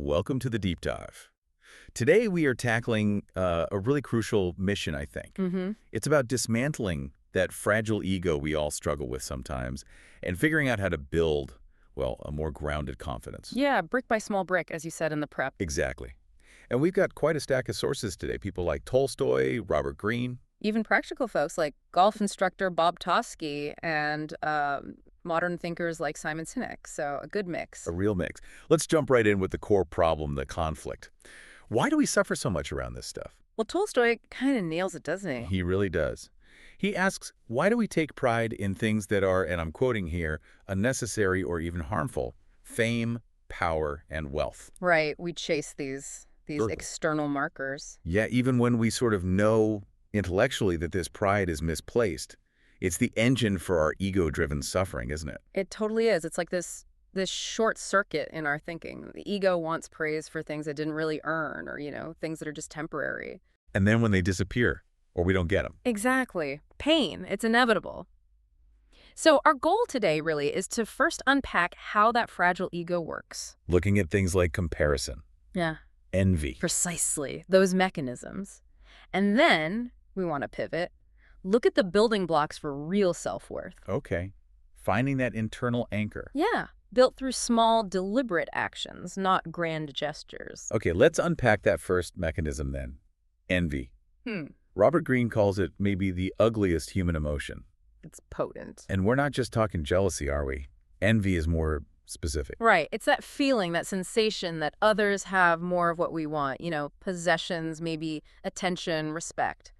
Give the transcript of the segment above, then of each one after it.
Welcome to the deep dive. Today we are tackling a really crucial mission, I think. Mm-hmm. It's about dismantling that fragile ego we all struggle with sometimes and figuring out how to build, well, a more grounded confidence. Yeah, brick by small brick, as you said in the prep. Exactly. And we've got quite a stack of sources today. People like Tolstoy, Robert Greene. Even practical folks like golf instructor Bob Tosky and modern thinkers like Simon Sinek. So a good mix. A real mix. Let's jump right in with the core problem, the conflict. Why do we suffer so much around this stuff? Well, Tolstoy kind of nails it, doesn't he? He really does. He asks, why do we take pride in things that are, and I'm quoting here, unnecessary or even harmful? Fame, power, and wealth. Right. We chase these Sure. external markers. Yeah, even when we sort of know intellectually that this pride is misplaced, it's the engine for our ego-driven suffering, isn't it? It totally is. It's like this short circuit in our thinking. The ego wants praise for things it didn't really earn or, things that are just temporary. And then when they disappear, or we don't get them. Exactly. Pain. It's inevitable. So our goal today really is to first unpack how that fragile ego works. Looking at things like comparison, Yeah. envy. Precisely. Those mechanisms. And then we want to pivot. Look at the building blocks for real self-worth. Okay. Finding that internal anchor. Yeah. Built through small, deliberate actions, not grand gestures. Okay, let's unpack that first mechanism then. Envy. Robert Greene calls it maybe the ugliest human emotion. It's potent. And we're not just talking jealousy, are we? Envy is more specific. Right. It's that feeling, that sensation that others have more of what we want. Possessions, maybe attention, respect.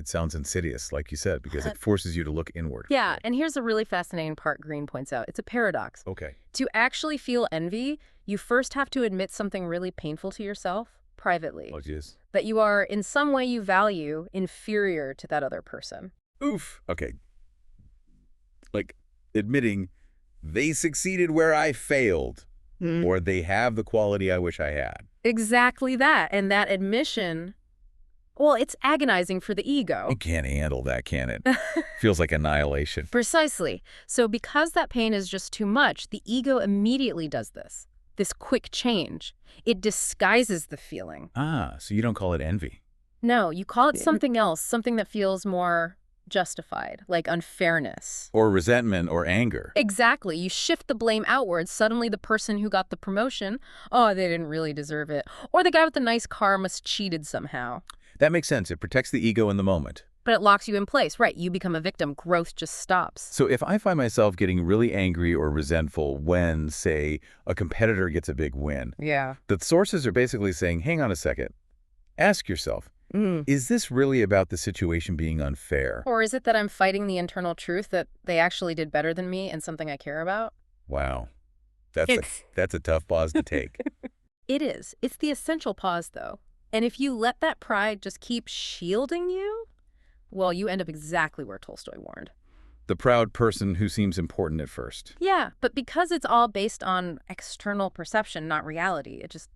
It sounds insidious, like you said, because it forces you to look inward. Yeah, and here's a really fascinating part Greene points out. It's a paradox. Okay. To actually feel envy, you first have to admit something really painful to yourself, privately. Oh, jeez. That you are, in some way you value, inferior to that other person. Oof. Okay. Like admitting they succeeded where I failed, or they have the quality I wish I had. Exactly that. And that admission, well, it's agonizing for the ego. You can't handle that, can it? Feels like annihilation. Precisely. So because that pain is just too much, the ego immediately does this quick change. It disguises the feeling. Ah, so you don't call it envy. No, you call it something else, something that feels more justified, like unfairness. Or resentment or anger. Exactly. You shift the blame outwards. Suddenly the person who got the promotion, oh, they didn't really deserve it. Or the guy with the nice car must cheated somehow. That makes sense. It protects the ego in the moment. But it locks you in place. Right, you become a victim. Growth just stops. So if I find myself getting really angry or resentful when, say, a competitor gets a big win, Yeah. the sources are basically saying, hang on a second. Ask yourself, is this really about the situation being unfair? Or is it that I'm fighting the internal truth that they actually did better than me and something I care about? Wow. That's a tough pause to take. It is. It's the essential pause, though. And if you let that pride just keep shielding you, well, you end up exactly where Tolstoy warned. The proud person who seems important at first. Yeah, but because it's all based on external perception, not reality, it just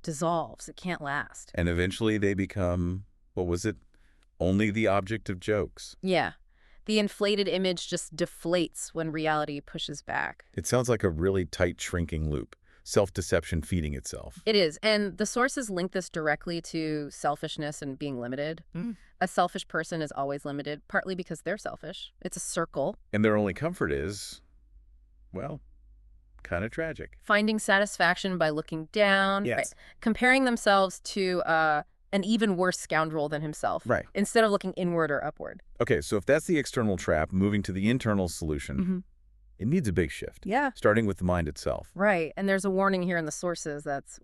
dissolves. It can't last. And eventually they become, what was it? Only the object of jokes. Yeah. The inflated image just deflates when reality pushes back. It sounds like a really tight shrinking loop. Self-deception feeding itself. It is. And the sources link this directly to selfishness and being limited. A selfish person is always limited, partly because they're selfish. It's a circle. And their only comfort is, well, kind of tragic. Finding satisfaction by looking down. Yes. Right. Comparing themselves to an even worse scoundrel than himself. Right. Instead of looking inward or upward. Okay, so if that's the external trap, moving to the internal solution, it needs a big shift. Yeah. Starting with the mind itself. Right. And there's a warning here in the sources that's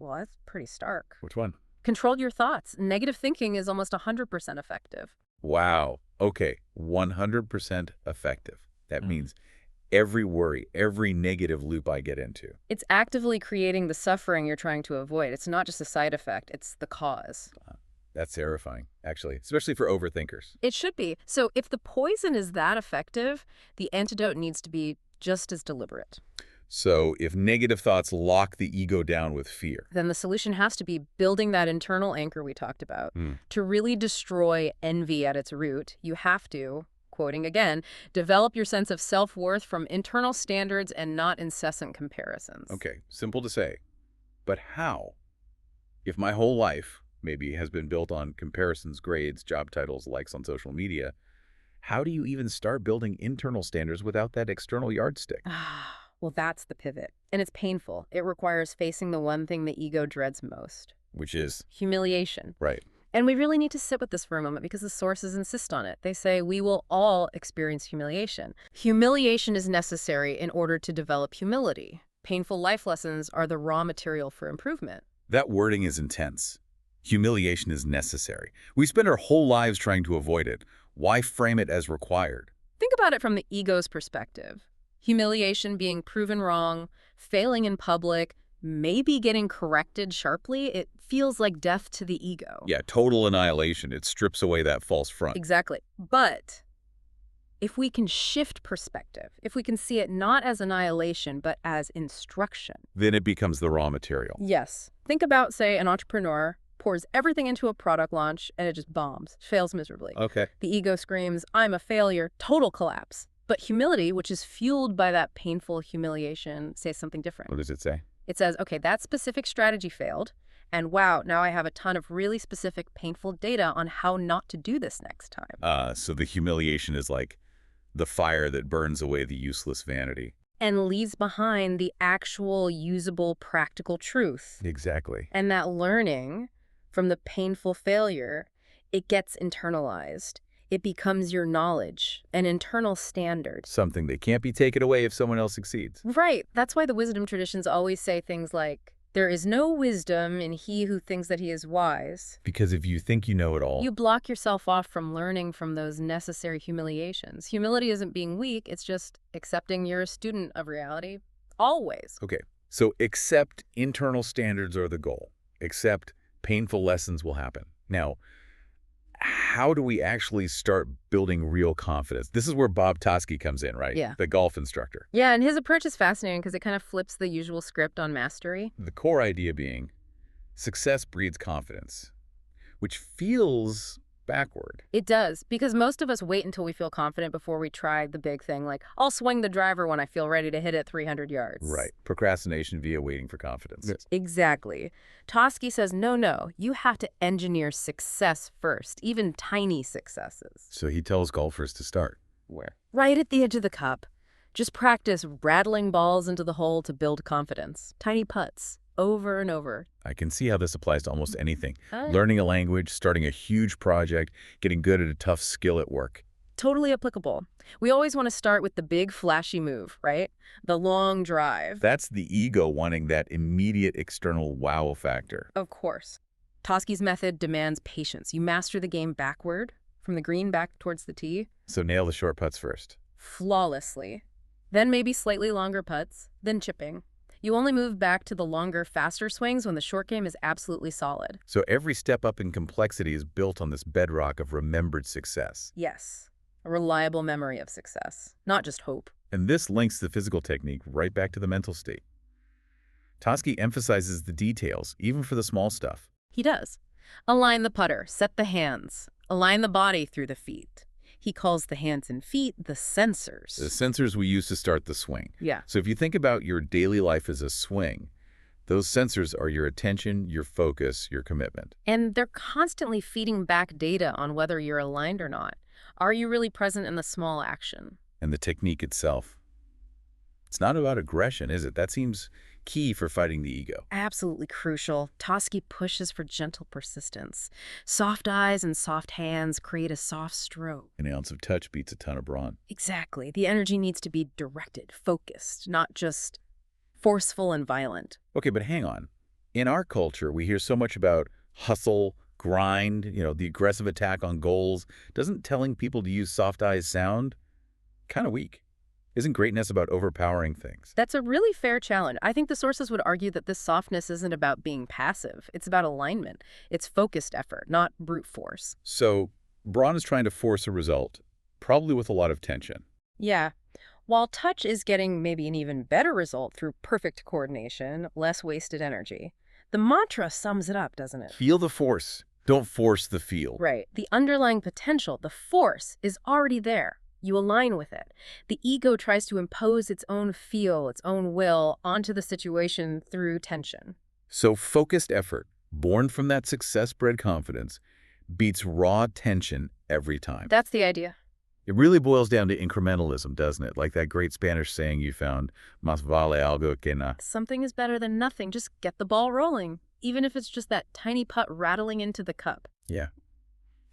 pretty stark. Which one? Control your thoughts. Negative thinking is almost 100% effective. Wow. Okay, 100% effective. That means every worry, every negative loop I get into. It's actively creating the suffering you're trying to avoid. It's not just a side effect, it's the cause. That's terrifying, actually, especially for overthinkers. It should be. So if the poison is that effective, the antidote needs to be just as deliberate. So if negative thoughts lock the ego down with fear. Then the solution has to be building that internal anchor we talked about. To really destroy envy at its root, you have to, quoting again, develop your sense of self-worth from internal standards and not incessant comparisons. Okay, simple to say. But how? If my whole life maybe has been built on comparisons, grades, job titles, likes on social media, how do you even start building internal standards without that external yardstick? Ah, well, that's the pivot. And it's painful. It requires facing the one thing the ego dreads most: Which is, humiliation. right. And we really need to sit with this for a moment because the sources insist on it. They say we will all experience humiliation. Humiliation is necessary in order to develop humility. Painful life lessons are the raw material for improvement. That wording is intense. Humiliation is necessary. We spend our whole lives trying to avoid it. Why frame it as required? Think about it from the ego's perspective. Humiliation, being proven wrong, failing in public, maybe getting corrected sharply, it feels like death to the ego. Yeah, total annihilation. It strips away that false front. Exactly. But if we can shift perspective, if we can see it not as annihilation, but as instruction. Then it becomes the raw material. Yes. Think about, say, an entrepreneur pours everything into a product launch and it just bombs, fails miserably. Okay. The ego screams, "I'm a failure," total collapse. But humility, which is fueled by that painful humiliation, says something different. What does it say? It says, okay, that specific strategy failed, and wow, now I have a ton of really specific, painful data on how not to do this next time. So the humiliation is like the fire that burns away the useless vanity. And leaves behind the actual, usable, practical truth. Exactly. And that learning from the painful failure, it gets internalized. It becomes your knowledge, an internal standard. Something that can't be taken away if someone else succeeds. Right. That's why the wisdom traditions always say things like, there is no wisdom in he who thinks that he is wise. Because if you think you know it all, You block yourself off from learning from those necessary humiliations. Humility isn't being weak, it's just accepting you're a student of reality. Always. Okay, so accept internal standards are the goal. Accept painful lessons will happen. Now, how do we actually start building real confidence? This is where Bob Toski comes in, right? Yeah. The golf instructor. Yeah, and his approach is fascinating because it kind of flips the usual script on mastery. The core idea being success breeds confidence, which feels backward. It does, because most of us wait until we feel confident before we try the big thing, like, I'll swing the driver when I feel ready to hit it 300 yards. Right. Procrastination via waiting for confidence. Exactly. Toski says, no, you have to engineer success first, even tiny successes. So he tells golfers to start. Where? Right at the edge of the cup. Just practice rattling balls into the hole to build confidence. Tiny putts, over and over. I can see how this applies to almost anything. Oh. Learning a language, starting a huge project, getting good at a tough skill at work. Totally applicable. We always want to start with the big flashy move, right? The long drive. That's the ego wanting that immediate external wow factor. Of course. Toski's method demands patience. You master the game backward, from the green back towards the tee, So nail the short putts first. flawlessly. Then maybe slightly longer putts, then chipping. You only move back to the longer, faster swings when the short game is absolutely solid. So every step up in complexity is built on this bedrock of remembered success. Yes, a reliable memory of success, not just hope. And this links the physical technique right back to the mental state. Toski emphasizes the details, even for the small stuff. He does. Align the putter, set the hands, align the body through the feet. He calls the hands and feet the sensors. The sensors we use to start the swing. Yeah. So if you think about your daily life as a swing, those sensors are your attention, your focus, your commitment. And they're constantly feeding back data on whether you're aligned or not. Are you really present in the small action? And the technique itself. It's not about aggression, is it? That seems key for fighting the ego. Absolutely crucial. Toski pushes for gentle persistence. Soft eyes and soft hands create a soft stroke. An ounce of touch beats a ton of brawn. Exactly. The energy needs to be directed, focused, not just forceful and violent. Okay, but hang on. In our culture, we hear so much about hustle, grind, the aggressive attack on goals. Doesn't telling people to use soft eyes sound kind of weak? Isn't greatness about overpowering things? That's a really fair challenge. I think the sources would argue that this softness isn't about being passive. It's about alignment. It's focused effort, not brute force. So Braun is trying to force a result, probably with a lot of tension. Yeah. While touch is getting maybe an even better result through perfect coordination, less wasted energy. The mantra sums it up, doesn't it? Feel the force. Don't force the feel. Right. The underlying potential, the force, is already there. You align with it. The ego tries to impose its own feel, its own will onto the situation through tension. So focused effort, born from that success-bred confidence, beats raw tension every time. That's the idea. It really boils down to incrementalism, doesn't it? Like that great Spanish saying you found, más vale algo que nada. Something is better than nothing. Just get the ball rolling, even if it's just that tiny putt rattling into the cup. Yeah.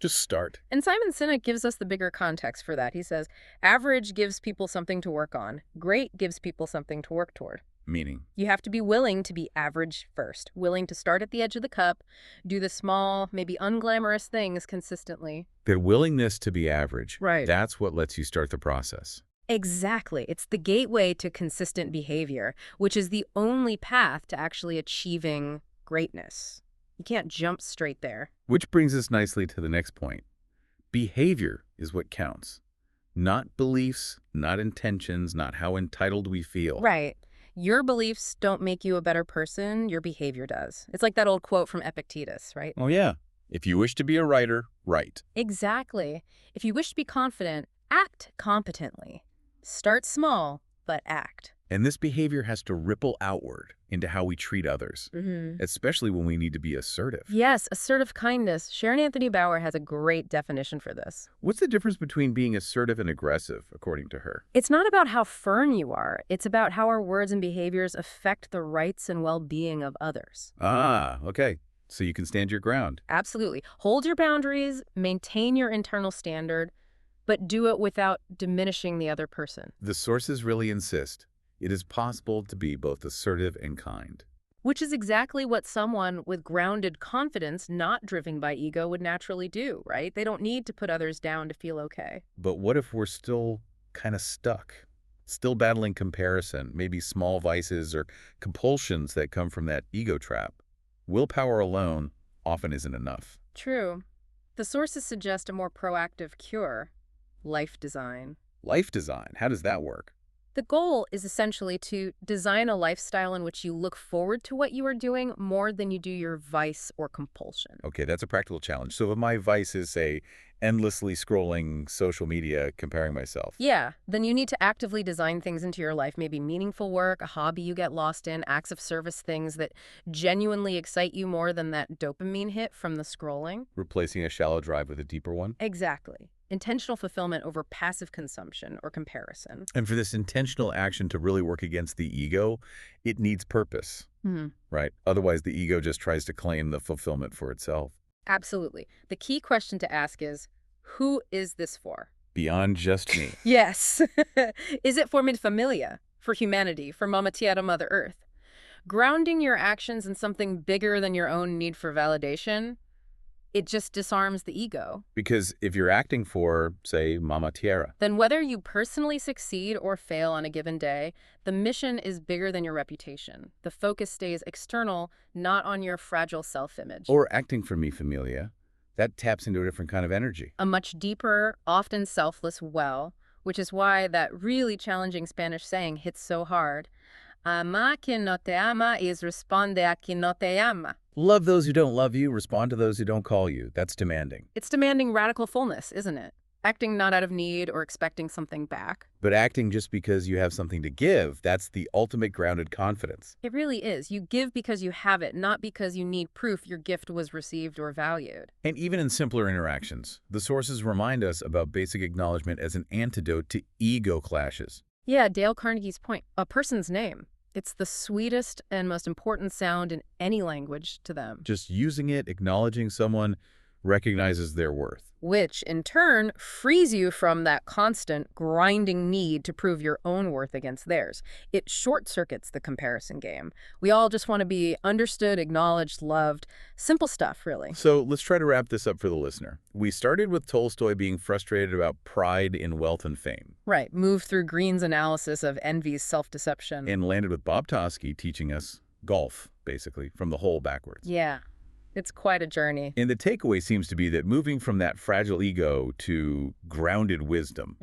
Just start. And Simon Sinek gives us the bigger context for that. He says, average gives people something to work on. Great gives people something to work toward. Meaning? You have to be willing to be average first, willing to start at the edge of the cup, do the small, maybe unglamorous things consistently. That willingness to be average. Right. That's what lets you start the process. Exactly. It's the gateway to consistent behavior, which is the only path to actually achieving greatness. You can't jump straight there. Which brings us nicely to the next point. Behavior is what counts. Not beliefs, not intentions, not how entitled we feel. Right. Your beliefs don't make you a better person, your behavior does. It's like that old quote from Epictetus, right? Oh, yeah. If you wish to be a writer, write. Exactly. If you wish to be confident, act competently. Start small, but act. And this behavior has to ripple outward into how we treat others, especially when we need to be assertive. Yes, assertive kindness. Sharon Anthony Bauer has a great definition for this. What's the difference between being assertive and aggressive, according to her? It's not about how firm you are. It's about how our words and behaviors affect the rights and well-being of others. Ah, okay. So you can stand your ground. Absolutely. Hold your boundaries, maintain your internal standard, but do it without diminishing the other person. The sources really insist it is possible to be both assertive and kind. Which is exactly what someone with grounded confidence, not driven by ego, would naturally do, right? They don't need to put others down to feel okay. But what if we're still kind of stuck? Still battling comparison, maybe small vices or compulsions that come from that ego trap? Willpower alone often isn't enough. True. The sources suggest a more proactive cure: life design. Life design, how does that work? The goal is essentially to design a lifestyle in which you look forward to what you are doing more than you do your vice or compulsion. Okay, that's a practical challenge. So if my vice is, say, endlessly scrolling social media, comparing myself. Yeah, then you need to actively design things into your life, maybe meaningful work, a hobby you get lost in, acts of service, things that genuinely excite you more than that dopamine hit from the scrolling. Replacing a shallow drive with a deeper one. Exactly. Intentional fulfillment over passive consumption or comparison. And for this intentional action to really work against the ego, it needs purpose, right? Otherwise, the ego just tries to claim the fulfillment for itself. Absolutely. The key question to ask is, who is this for? Beyond just me. Yes. Is it for mi familia, for humanity, for Mama Tierra, Mother Earth? Grounding your actions in something bigger than your own need for validation, it just disarms the ego. Because if you're acting for, say, Mama Tierra, Then whether you personally succeed or fail on a given day, the mission is bigger than your reputation. The focus stays external, not on your fragile self-image. or acting for Mi Familia, that taps into a different kind of energy. A much deeper, often selfless well, which is why that really challenging Spanish saying hits so hard. Ama quien no te ama is responde a quien no te ama. Love those who don't love you, respond to those who don't call you. That's demanding. It's demanding radical fullness, isn't it? Acting not out of need or expecting something back. But acting just because you have something to give, that's the ultimate grounded confidence. It really is. You give because you have it, not because you need proof your gift was received or valued. And even in simpler interactions, the sources remind us about basic acknowledgement as an antidote to ego clashes. Yeah, Dale Carnegie's point, a person's name. It's the sweetest and most important sound in any language to them. Just using it, acknowledging someone, recognizes their worth. Which, in turn, frees you from that constant, grinding need to prove your own worth against theirs. It short-circuits the comparison game. We all just want to be understood, acknowledged, loved. Simple stuff, really. So let's try to wrap this up for the listener. We started with Tolstoy being frustrated about pride in wealth and fame. Right. Move through Green's analysis of envy's self-deception. And landed with Bob Tosky teaching us golf, basically, from the hole backwards. Yeah. It's quite a journey. And the takeaway seems to be that moving from that fragile ego to grounded wisdom,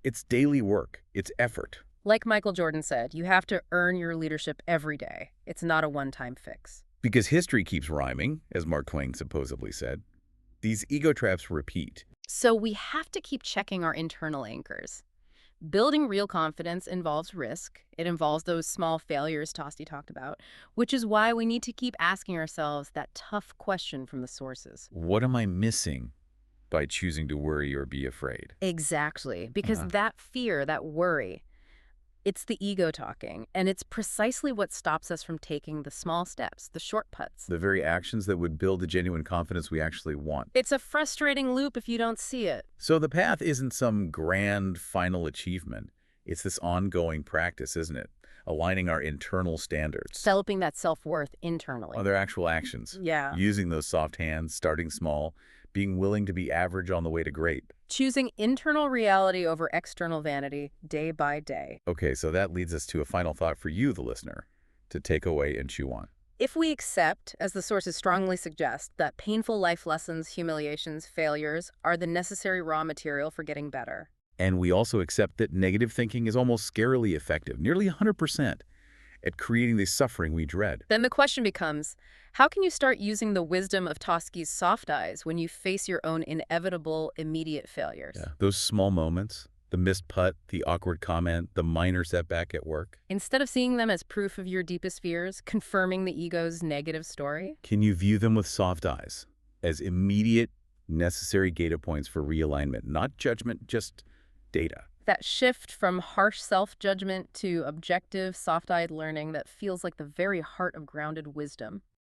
it's daily work, it's effort. Like Michael Jordan said, you have to earn your leadership every day. It's not a one-time fix. Because history keeps rhyming, as Mark Twain supposedly said. These ego traps repeat. So we have to keep checking our internal anchors. Building real confidence involves risk. It involves those small failures Tosti talked about, which is why we need to keep asking ourselves that tough question from the sources. What am I missing by choosing to worry or be afraid? Exactly, because Uh, that fear, that worry, it's the ego talking, and it's precisely what stops us from taking the small steps, the short putts. the very actions that would build the genuine confidence we actually want. It's a frustrating loop if you don't see it. So the path isn't some grand final achievement. It's this ongoing practice, isn't it? Aligning our internal standards. Developing that self-worth internally. Other actual actions. Yeah. Using those soft hands, starting small, being willing to be average on the way to great. Choosing internal reality over external vanity day by day. Okay, so that leads us to a final thought for you, the listener, to take away and chew on. If we accept, as the sources strongly suggest, that painful life lessons, humiliations, failures are the necessary raw material for getting better, And we also accept that negative thinking is almost scarily effective, nearly 100%, at creating the suffering we dread. then the question becomes, how can you start using the wisdom of Toski's soft eyes when you face your own inevitable, immediate failures? Yeah, those small moments, the missed putt, the awkward comment, the minor setback at work. Instead of seeing them as proof of your deepest fears, confirming the ego's negative story, Can you view them with soft eyes, as immediate, necessary data points for realignment, not judgment, just data? that shift from harsh self-judgment to objective, soft-eyed learning that feels like the very heart of grounded wisdom.